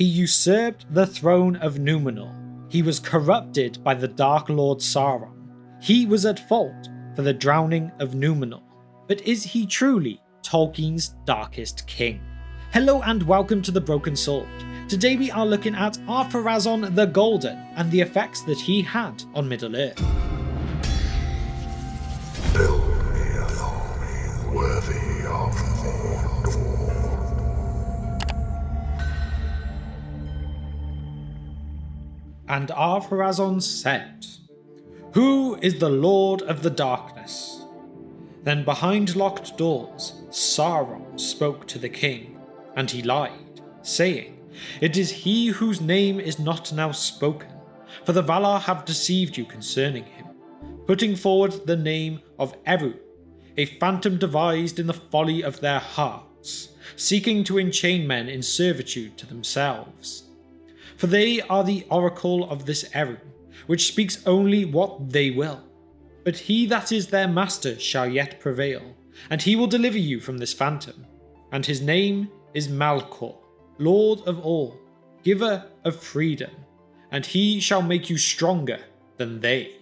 He usurped the throne of Númenor. He was corrupted by the Dark Lord Sauron. He was at fault for the drowning of Númenor. But is he truly Tolkien's darkest king? Hello and welcome to The Broken Sword. Today we are looking at Ar-Pharazôn the Golden and the effects that he had on Middle-earth. Build me an army worthy of Mordor. And Ar-Pharazôn said, "Who is the Lord of the Darkness?" Then behind locked doors, Sauron spoke to the king, and he lied, saying, "It is he whose name is not now spoken, for the Valar have deceived you concerning him, putting forward the name of Eru, a phantom devised in the folly of their hearts, seeking to enchain men in servitude to themselves. For they are the oracle of this Eru, which speaks only what they will. But he that is their master shall yet prevail, and he will deliver you from this phantom. And his name is Melkor, Lord of all, giver of freedom, and he shall make you stronger than they."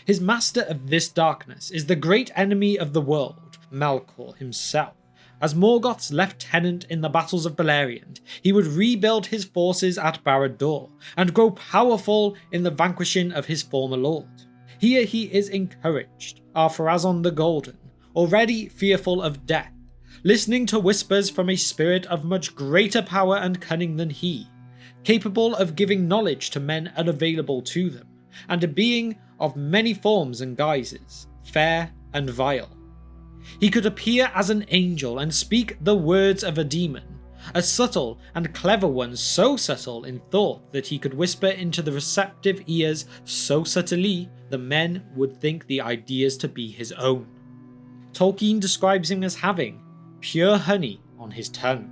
His master of this darkness is the great enemy of the world, Melkor himself. As Morgoth's lieutenant in the battles of Beleriand, he would rebuild his forces at Barad-dûr, and grow powerful in the vanquishing of his former lord. Here he is encouraged, Ar-Pharazôn the Golden, already fearful of death, listening to whispers from a spirit of much greater power and cunning than he, capable of giving knowledge to men unavailable to them, and a being of many forms and guises, fair and vile. He could appear as an angel and speak the words of a demon, a subtle and clever one, so subtle in thought that he could whisper into the receptive ears so subtly the men would think the ideas to be his own. Tolkien describes him as having pure honey on his tongue.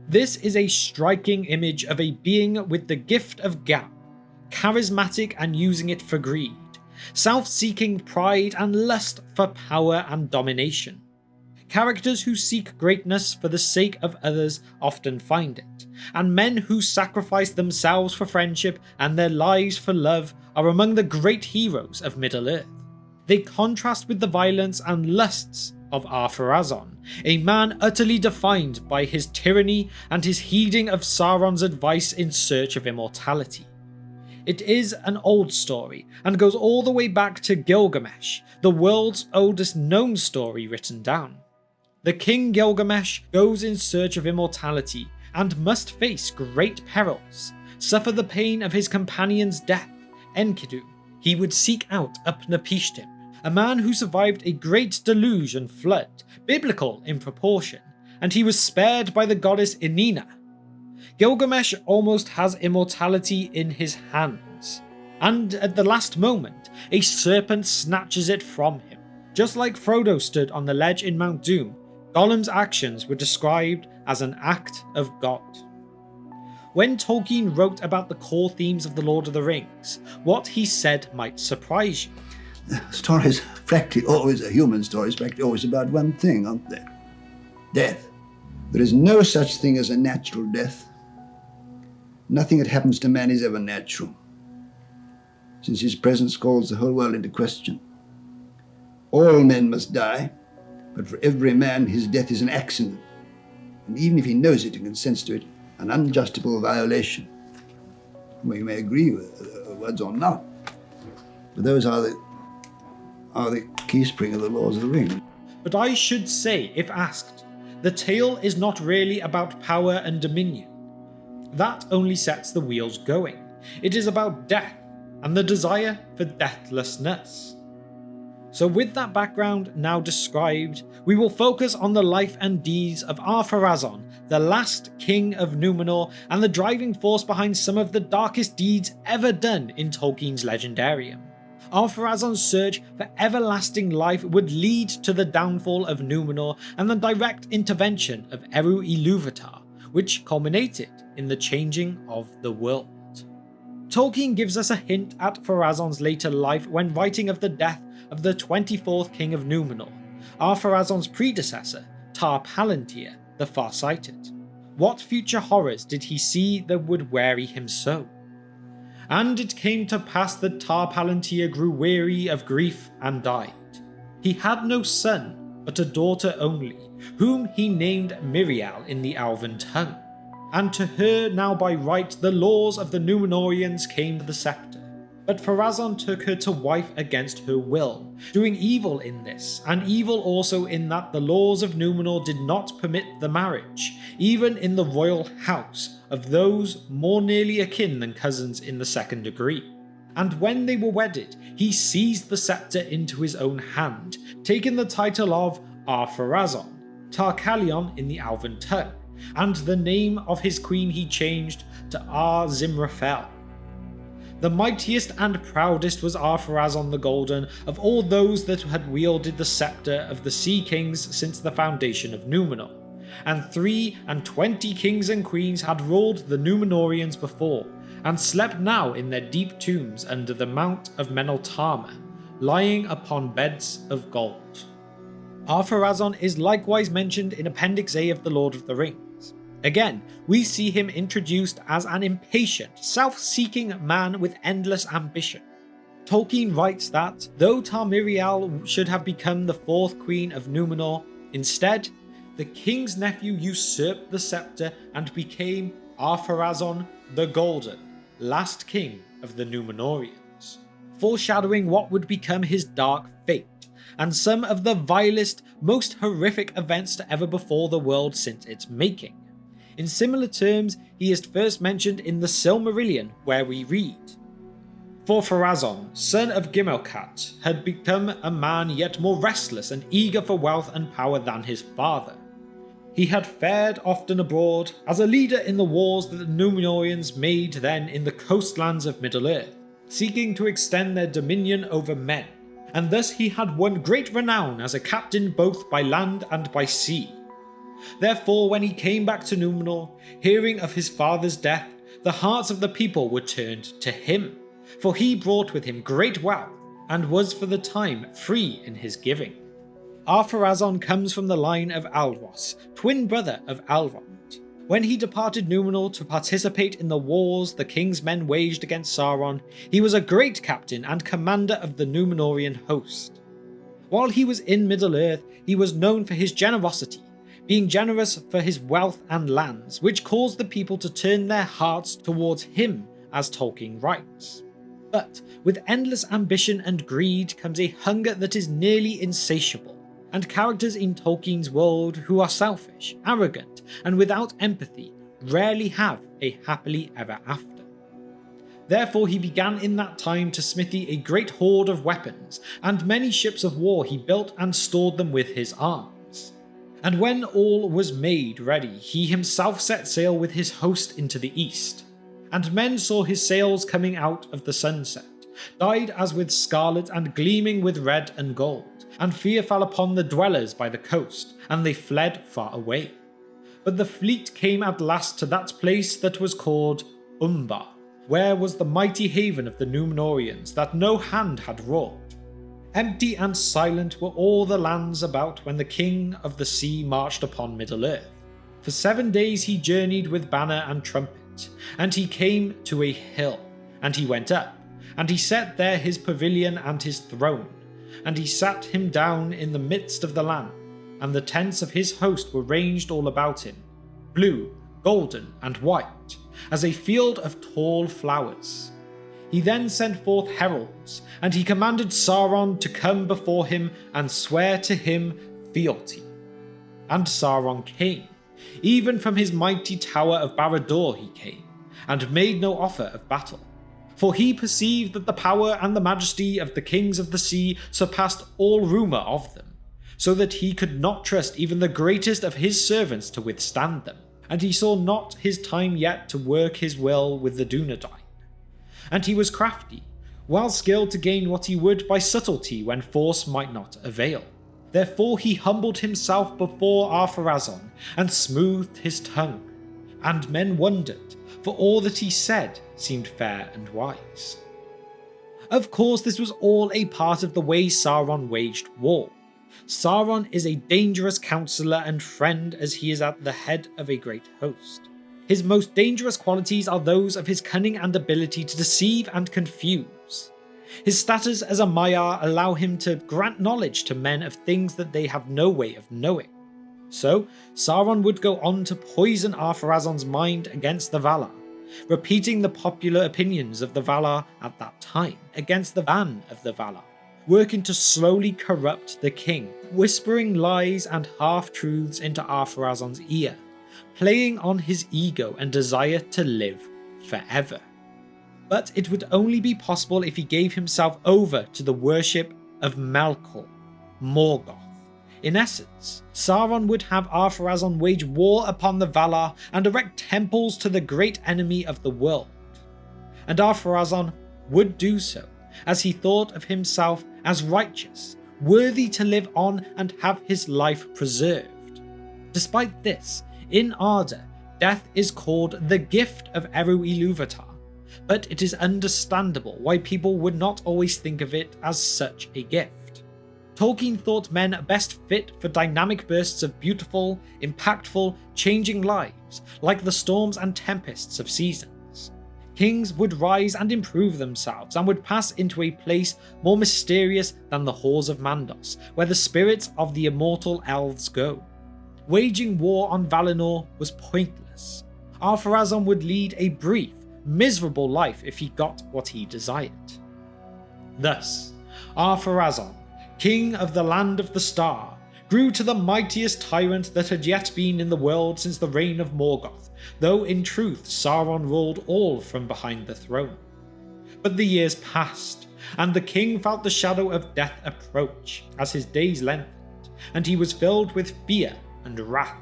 This is a striking image of a being with the gift of gab, charismatic and using it for greed, self-seeking pride and lust for power and domination. Characters who seek greatness for the sake of others often find it, and men who sacrifice themselves for friendship and their lives for love are among the great heroes of Middle-earth. They contrast with the violence and lusts of Ar-Pharazôn, a man utterly defined by his tyranny and his heeding of Sauron's advice in search of immortality. It is an old story, and goes all the way back to Gilgamesh, the world's oldest known story written down. The king Gilgamesh goes in search of immortality, and must face great perils, suffer the pain of his companion's death, Enkidu. He would seek out Upnapishtim, a man who survived a great deluge and flood, biblical in proportion, and he was spared by the goddess Inanna. Gilgamesh almost has immortality in his hands, and at the last moment, a serpent snatches it from him. Just like Frodo stood on the ledge in Mount Doom, Gollum's actions were described as an act of God. When Tolkien wrote about the core themes of The Lord of the Rings, what he said might surprise you. Stories, practically always, a human story is practically always about one thing, aren't they? Death. There is no such thing as a natural death. Nothing that happens to man is ever natural, since his presence calls the whole world into question. All men must die, but for every man his death is an accident, and even if he knows it and consents to it, an unjustifiable violation. Well, you may agree with the words or not, but those are the key spring of the laws of the ring. But I should say, if asked, the tale is not really about power and dominion. That only sets the wheels going. It is about death and the desire for deathlessness. So with that background now described, we will focus on the life and deeds of Ar-Pharazôn, the last king of Númenor and the driving force behind some of the darkest deeds ever done in Tolkien's legendarium. Ar-Pharazôn's search for everlasting life would lead to the downfall of Númenor and the direct intervention of Eru Ilúvatar, which culminated in the changing of the world. Tolkien gives us a hint at Pharazôn's later life when writing of the death of the 24th king of Númenor, Ar-Pharazôn's predecessor, Tar-Palantir, the Farsighted. What future horrors did he see that would weary him so? And it came to pass that Tar-Palantir grew weary of grief and died. He had no son, but a daughter only, whom he named Miriel in the Elven tongue. And to her now by right the laws of the Númenorians came the sceptre. But Pharazon took her to wife against her will, doing evil in this, and evil also in that the laws of Númenor did not permit the marriage, even in the royal house, of those more nearly akin than cousins in the second degree. And when they were wedded, he seized the sceptre into his own hand, taking the title of Ar-Pharazôn, Tar-Calion in the Elven tongue, and the name of his queen he changed to Ar-Zimrafel. The mightiest and proudest was Ar-Pharazôn the Golden of all those that had wielded the sceptre of the Sea Kings since the foundation of Númenor, and 23 kings and queens had ruled the Númenorians before, and slept now in their deep tombs under the Mount of Meneltarma, lying upon beds of gold. Ar-Pharazôn is likewise mentioned in Appendix A of The Lord of the Rings. Again, we see him introduced as an impatient, self-seeking man with endless ambition. Tolkien writes that, though Tamiriel should have become the 4th queen of Númenor, instead, the king's nephew usurped the sceptre and became Ar-Pharazôn the Golden, last king of the Númenorians, foreshadowing what would become his dark fate, and some of the vilest, most horrific events to ever befall the world since its making. In similar terms, he is first mentioned in the Silmarillion, where we read, "For Pharazon, son of Gimelcat, had become a man yet more restless and eager for wealth and power than his father. He had fared often abroad, as a leader in the wars that the Númenorians made then in the coastlands of Middle-earth, seeking to extend their dominion over men, and thus he had won great renown as a captain both by land and by sea. Therefore, when he came back to Númenor, hearing of his father's death, the hearts of the people were turned to him, for he brought with him great wealth, and was for the time free in his giving." Ar-Pharazôn comes from the line of Alros, twin brother of Elrond. When he departed Númenor to participate in the wars the king's men waged against Sauron, he was a great captain and commander of the Númenorian host. While he was in Middle-earth, he was known for his generosity, being generous for his wealth and lands, which caused the people to turn their hearts towards him, as Tolkien writes. But with endless ambition and greed comes a hunger that is nearly insatiable, and characters in Tolkien's world who are selfish, arrogant, and without empathy rarely have a happily ever after. Therefore he began in that time to smithy a great hoard of weapons, and many ships of war he built and stored them with his arms. And when all was made ready, he himself set sail with his host into the east. And men saw his sails coming out of the sunset, dyed as with scarlet and gleaming with red and gold, and fear fell upon the dwellers by the coast, and they fled far away. But the fleet came at last to that place that was called Umbar, where was the mighty haven of the Númenorians that no hand had wrought. Empty and silent were all the lands about when the king of the sea marched upon Middle-earth. For 7 days he journeyed with banner and trumpet, and he came to a hill, and he went up, and he set there his pavilion and his throne, and he sat him down in the midst of the land, and the tents of his host were ranged all about him, blue, golden, and white, as a field of tall flowers. He then sent forth heralds, and he commanded Sauron to come before him and swear to him fealty. And Sauron came, even from his mighty tower of Barad-dûr he came, and made no offer of battle. For he perceived that the power and the majesty of the kings of the sea surpassed all rumour of them, so that he could not trust even the greatest of his servants to withstand them, and he saw not his time yet to work his will with the Dunedain. And he was crafty, well skilled to gain what he would by subtlety when force might not avail. Therefore he humbled himself before Ar-Pharazôn and smoothed his tongue, and men wondered, for all that he said seemed fair and wise. Of course this was all a part of the way Sauron waged war. Sauron is a dangerous counselor and friend as he is at the head of a great host. His most dangerous qualities are those of his cunning and ability to deceive and confuse. His status as a Maiar allow him to grant knowledge to men of things that they have no way of knowing. So, Sauron would go on to poison Ar-Pharazon's mind against the Valar, repeating the popular opinions of the Valar at that time against the van of the Valar, working to slowly corrupt the king, whispering lies and half-truths into Ar-Pharazon's ear, playing on his ego and desire to live forever. But it would only be possible if he gave himself over to the worship of Melkor, Morgoth. In essence, Sauron would have Ar-Pharazôn wage war upon the Valar and erect temples to the great enemy of the world. And Ar-Pharazôn would do so, as he thought of himself as righteous, worthy to live on and have his life preserved. Despite this, in Arda, death is called the gift of Eru Ilúvatar, but it is understandable why people would not always think of it as such a gift. Tolkien thought men best fit for dynamic bursts of beautiful, impactful, changing lives, like the storms and tempests of seasons. Kings would rise and improve themselves and would pass into a place more mysterious than the halls of Mandos, where the spirits of the immortal elves go. Waging war on Valinor was pointless. Ar-Pharazôn would lead a brief, miserable life if he got what he desired. Thus, Ar-Pharazôn, king of the land of the star, grew to the mightiest tyrant that had yet been in the world since the reign of Morgoth, though in truth Sauron ruled all from behind the throne. But the years passed, and the king felt the shadow of death approach as his days lengthened, and he was filled with fear and wrath.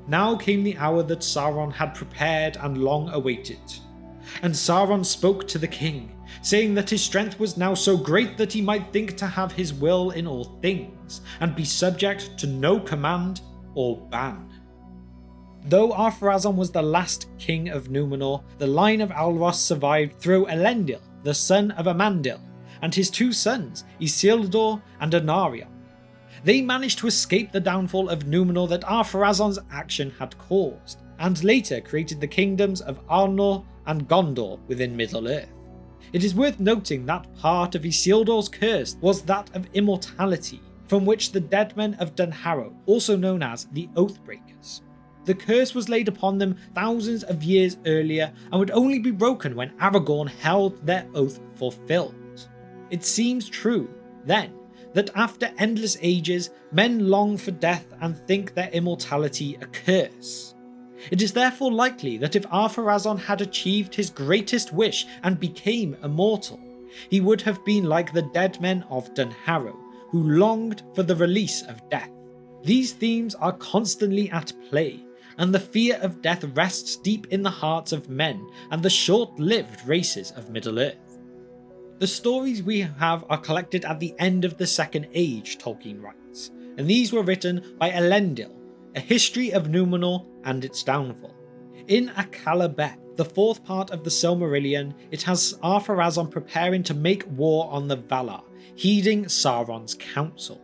Now came the hour that Sauron had prepared and long awaited. And Sauron spoke to the king, saying that his strength was now so great that he might think to have his will in all things, and be subject to no command or ban. Though Ar-Pharazôn was the last king of Númenor, the line of Elros survived through Elendil, the son of Amandil, and his two sons, Isildur and Anarion. They managed to escape the downfall of Númenor that Ar-Pharazôn's action had caused, and later created the kingdoms of Arnor and Gondor within Middle-earth. It is worth noting that part of Isildur's curse was that of immortality, from which the dead men of Dunharrow, also known as the Oathbreakers. The curse was laid upon them thousands of years earlier and would only be broken when Aragorn held their oath fulfilled. It seems true, then, that after endless ages, men long for death and think their immortality a curse. It is therefore likely that if Ar-Pharazôn had achieved his greatest wish and became immortal, he would have been like the dead men of Dunharrow, who longed for the release of death. These themes are constantly at play, and the fear of death rests deep in the hearts of men and the short-lived races of Middle-earth. The stories we have are collected at the end of the Second Age, Tolkien writes, and these were written by Elendil, A History of Númenor and its Downfall. In Akallabeth, the fourth part of the Silmarillion, it has Ar-Pharazôn preparing to make war on the Valar, heeding Sauron's counsel.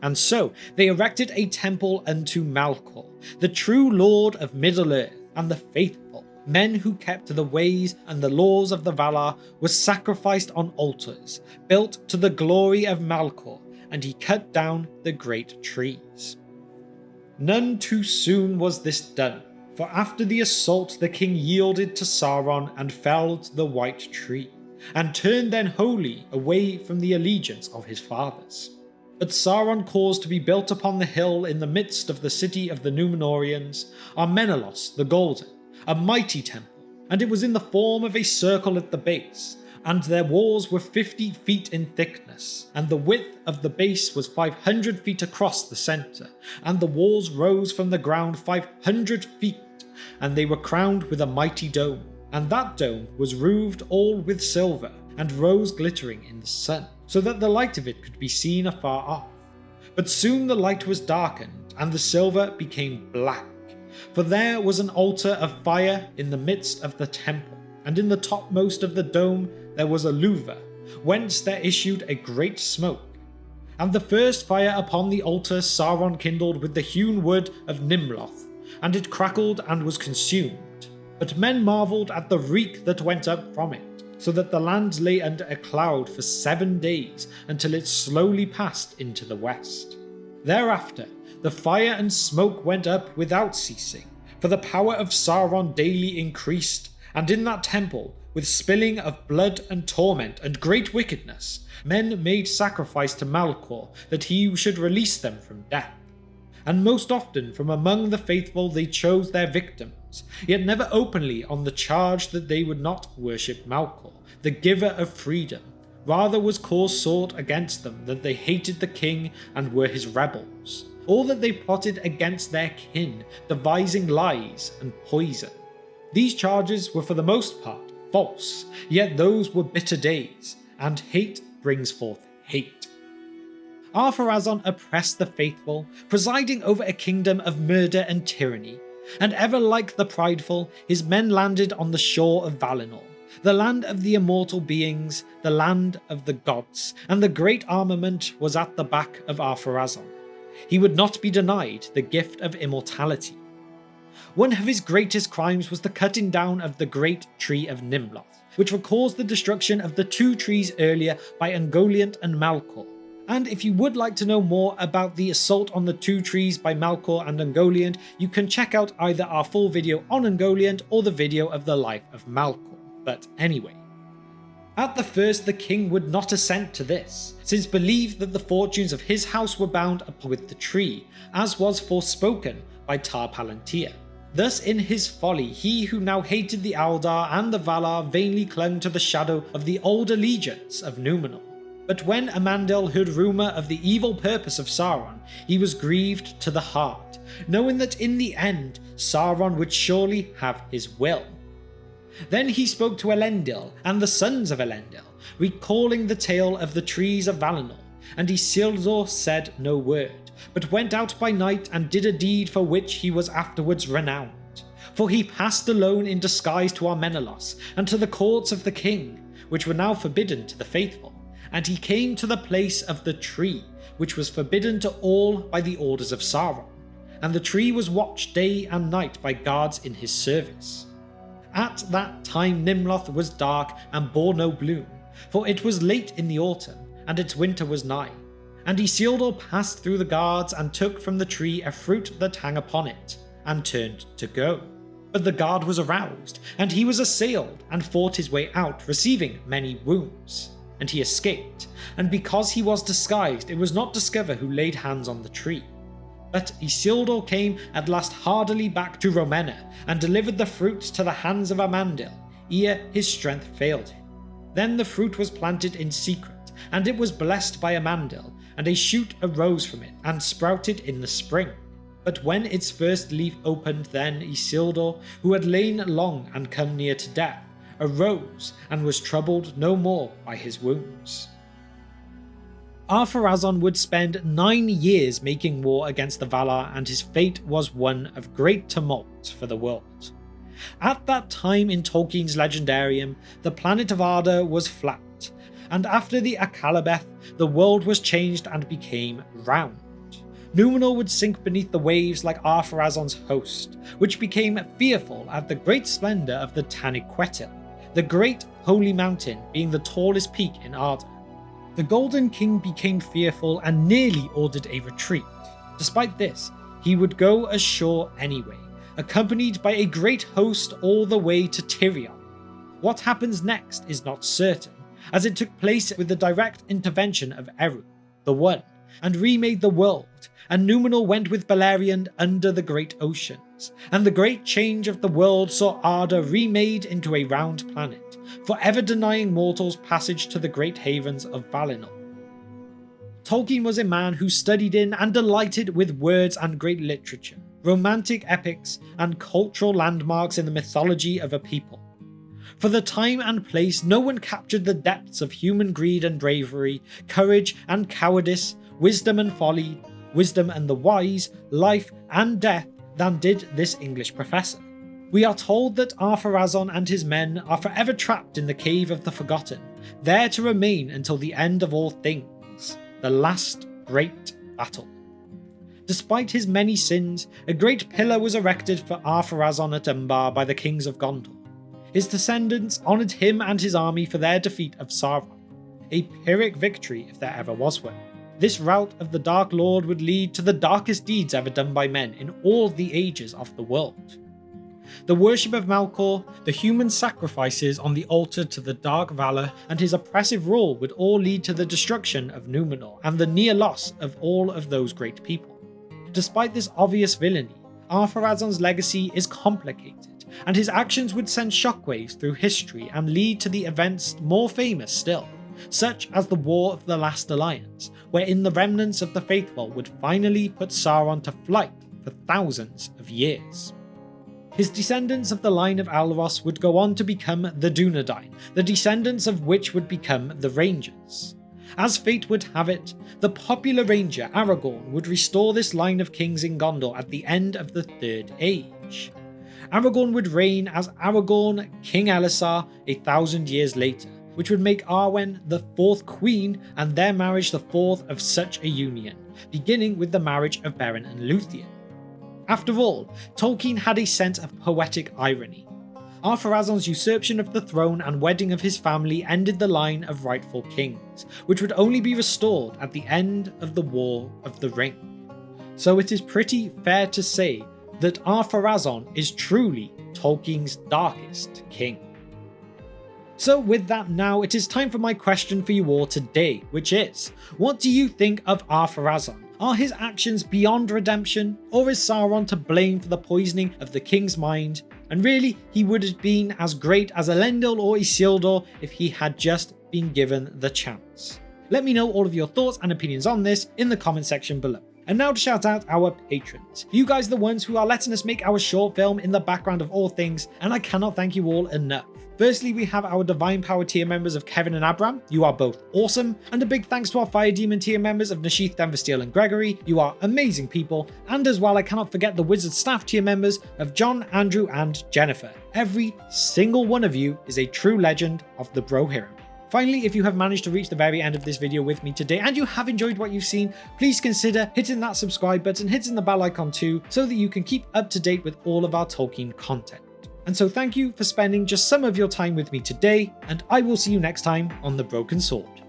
And so they erected a temple unto Melkor, the true lord of Middle-earth, and the faithful, men who kept the ways and the laws of the Valar, were sacrificed on altars, built to the glory of Melkor, and he cut down the great trees. None too soon was this done, for after the assault the king yielded to Sauron and felled the white tree, and turned then wholly away from the allegiance of his fathers. But Sauron caused to be built upon the hill in the midst of the city of the Númenóreans Ar-Menellos the Golden, a mighty temple, and it was in the form of a circle at the base, and their walls were 50 feet in thickness, and the width of the base was 500 feet across the centre, and the walls rose from the ground 500 feet, and they were crowned with a mighty dome, and that dome was roofed all with silver, and rose glittering in the sun, so that the light of it could be seen afar off. But soon the light was darkened, and the silver became black, for there was an altar of fire in the midst of the temple, and in the topmost of the dome there was a louver, whence there issued a great smoke. And the first fire upon the altar Sauron kindled with the hewn wood of Nimloth, and it crackled and was consumed. But men marvelled at the reek that went up from it, so that the land lay under a cloud for 7 days until it slowly passed into the west. Thereafter the fire and smoke went up without ceasing, for the power of Sauron daily increased, and in that temple, with spilling of blood and torment and great wickedness, men made sacrifice to Melkor that he should release them from death. And most often from among the faithful they chose their victims, yet never openly on the charge that they would not worship Melkor, the giver of freedom. Rather was cause sought against them that they hated the king and were his rebels, or that they plotted against their kin, devising lies and poison. These charges were for the most part false, yet those were bitter days, and hate brings forth hate. Ar-Pharazôn oppressed the faithful, presiding over a kingdom of murder and tyranny, and ever like the prideful, his men landed on the shore of Valinor, the land of the immortal beings, the land of the gods, and the great armament was at the back of Ar-Pharazôn. He would not be denied the gift of immortality. One of his greatest crimes was the cutting down of the great tree of Nimloth, which recalls the destruction of the 2 trees earlier by Ungoliant and Melkor. And if you would like to know more about the assault on the 2 trees by Melkor and Ungoliant, you can check out either our full video on Ungoliant or the video of the life of Melkor. But anyway. At the first the king would not assent to this, since believed that the fortunes of his house were bound up with the tree, as was forspoken by tar-palantir. Thus in his folly he who now hated the Eldar and the Valar vainly clung to the shadow of the old allegiance of Númenor. But when Amandil heard rumour of the evil purpose of Sauron, he was grieved to the heart, knowing that in the end Sauron would surely have his will. Then he spoke to Elendil and the sons of Elendil, recalling the tale of the trees of Valinor, and Isildur said no word, but went out by night and did a deed for which he was afterwards renowned. For he passed alone in disguise to Armenelos and to the courts of the king, which were now forbidden to the faithful, and he came to the place of the tree, which was forbidden to all by the orders of Sauron, and the tree was watched day and night by guards in his service. At that time Nimloth was dark and bore no bloom, for it was late in the autumn, and its winter was nigh. And Isildur passed through the guards and took from the tree a fruit that hung upon it, and turned to go. But the guard was aroused, and he was assailed, and fought his way out, receiving many wounds. And he escaped, and because he was disguised, it was not discovered who laid hands on the tree. But Isildur came at last hardily back to Rhomenna, and delivered the fruit to the hands of Amandil, ere his strength failed him. Then the fruit was planted in secret, and it was blessed by Amandil, and a shoot arose from it, and sprouted in the spring. But when its first leaf opened, then Isildur, who had lain long and come near to death, arose, and was troubled no more by his wounds. Ar-Pharazôn would spend 9 years making war against the Valar, and his fate was one of great tumult for the world. At that time in Tolkien's legendarium, the planet of Arda was flat, and after the Akalabeth, the world was changed and became round. Númenor would sink beneath the waves like Ar-Pharazôn's host, which became fearful at the great splendour of the Taniquetil, the great holy mountain being the tallest peak in Arda. The Golden King became fearful and nearly ordered a retreat. Despite this, he would go ashore anyway, accompanied by a great host all the way to Tirion. What happens next is not certain, as it took place with the direct intervention of Eru, the One, and remade the world, and Númenor went with Beleriand under the great oceans, and the great change of the world saw Arda remade into a round planet, forever denying mortals passage to the great havens of Valinor. Tolkien was a man who studied in and delighted with words and great literature, romantic epics, and cultural landmarks in the mythology of a people. For the time and place, no one captured the depths of human greed and bravery, courage and cowardice, wisdom and folly, wisdom and the wise, life and death than did this English professor. We are told that Ar-Pharazôn and his men are forever trapped in the Cave of the Forgotten, there to remain until the end of all things, the last great battle. Despite his many sins, a great pillar was erected for Ar-Pharazôn at Umbar by the kings of Gondor. His descendants honoured him and his army for their defeat of Sauron, a Pyrrhic victory if there ever was one. This rout of the Dark Lord would lead to the darkest deeds ever done by men in all the ages of the world. The worship of Melkor, the human sacrifices on the altar to the Dark Valar, and his oppressive rule would all lead to the destruction of Númenor and the near loss of all of those great people. Despite this obvious villainy, Ar-Pharazôn's legacy is complicated, and his actions would send shockwaves through history and lead to the events more famous still, such as the War of the Last Alliance, wherein the remnants of the faithful would finally put Sauron to flight for thousands of years. His descendants of the line of Alros would go on to become the Dunedain, the descendants of which would become the Rangers. As fate would have it, the popular ranger Aragorn would restore this line of kings in Gondor at the end of the Third Age. Aragorn would reign as Aragorn, King Elisar, 1,000 years later, which would make Arwen the fourth queen and their marriage the fourth of such a union, beginning with the marriage of Beren and Luthien. After all, Tolkien had a sense of poetic irony. Ar-Pharazôn's usurpation of the throne and wedding of his family ended the line of rightful kings, which would only be restored at the end of the War of the Ring. So it is pretty fair to say that Ar-Pharazôn is truly Tolkien's darkest king. So with that now, it is time for my question for you all today, which is, what do you think of Ar-Pharazôn? Are his actions beyond redemption, or is Sauron to blame for the poisoning of the king's mind? And really, he would have been as great as Elendil or Isildur if he had just been given the chance. Let me know all of your thoughts and opinions on this in the comment section below. And now to shout out our patrons. You guys are the ones who are letting us make our short film in the background of all things, and I cannot thank you all enough. Firstly, we have our Divine Power tier members of Kevin and Abram. You are both awesome. And a big thanks to our Fire Demon tier members of Nashith, Denversteel and Gregory. You are amazing people. And as well, I cannot forget the Wizard Staff tier members of John, Andrew and Jennifer. Every single one of you is a true legend of the Brohirrim. Finally, if you have managed to reach the very end of this video with me today and you have enjoyed what you've seen, please consider hitting that subscribe button, hitting the bell icon too, so that you can keep up to date with all of our Tolkien content. And so thank you for spending just some of your time with me today, and I will see you next time on The Broken Sword.